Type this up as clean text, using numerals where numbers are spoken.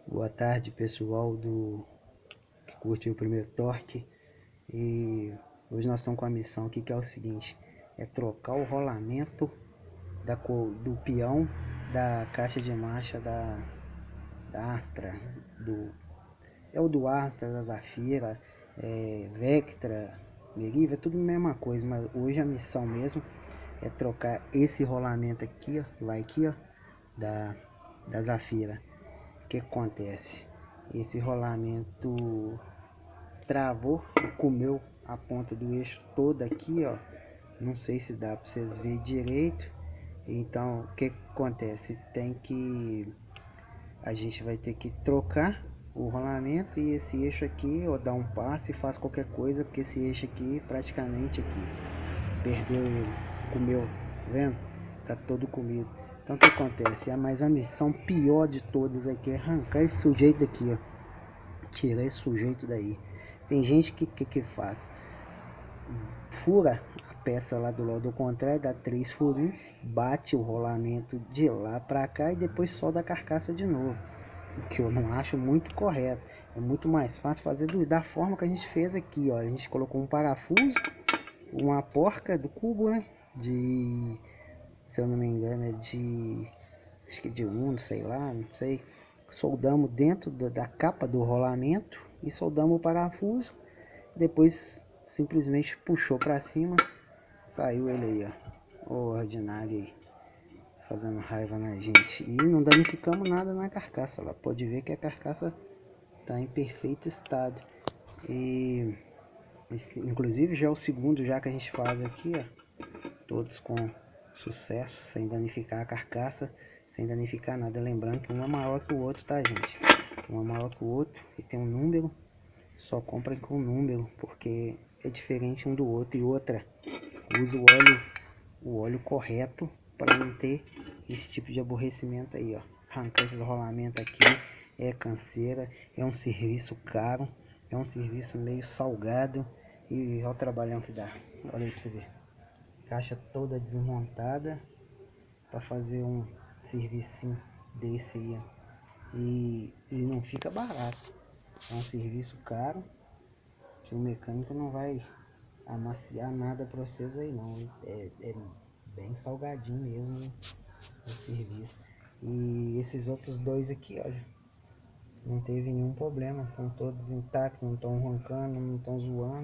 Boa tarde, pessoal que curtiu o primeiro torque. E hoje nós estamos com a missão aqui que é o seguinte: é trocar o rolamento do peão da caixa de marcha da Astra, é o do Astra, da Zafira, Vectra, Meriva, tudo a mesma coisa, mas hoje a missão mesmo é trocar esse rolamento aqui, ó, que vai aqui, ó, da Zafira. O que acontece? Esse rolamento travou e comeu a ponta do eixo toda aqui, ó. Não sei se dá para vocês verem direito. Então, o que acontece? A gente vai ter que trocar o rolamento e esse eixo aqui, ou dar um passe e faz qualquer coisa, porque esse eixo aqui, praticamente aqui, perdeu ele, comeu, tá vendo? Tá todo comido. Então o que acontece? Mas a missão pior de todas aqui é arrancar esse sujeito daqui, ó. Tirar esse sujeito daí. Tem gente que faz? Fura a peça lá do lado contrário, dá 3 furinhos, bate o rolamento de lá pra cá e depois solda a carcaça de novo. O que eu não acho muito correto. É muito mais fácil fazer da forma que a gente fez aqui, ó. A gente colocou um parafuso, uma porca do cubo, né? Se eu não me engano, acho que de Uno, sei lá, não sei. Soldamos dentro da capa do rolamento e soldamos o parafuso. Depois simplesmente puxou para cima, saiu ele aí, ó, o ordinário aí, fazendo raiva na gente. E não danificamos nada na carcaça lá. Pode ver que a carcaça tá em perfeito estado. E inclusive já é o segundo já que a gente faz aqui, ó, todos com sucesso, sem danificar a carcaça, sem danificar nada. Lembrando que um é maior que o outro, tá, gente? Um é maior que o outro e tem um número. Só comprem com número, porque é diferente um do outro. E outra, use o óleo correto para não ter esse tipo de aborrecimento aí, ó. Arrancar esses rolamentos aqui é canseira, é um serviço caro, é um serviço meio salgado. E olha o trabalhão que dá. Olha aí pra você ver. Caixa toda desmontada para fazer um serviço desse aí, ó. E não fica barato. É um serviço caro que o mecânico não vai amaciar nada para vocês aí não. É bem salgadinho mesmo o serviço. E esses outros dois aqui, olha, não teve nenhum problema, estão todos intactos, não estão roncando, não estão zoando.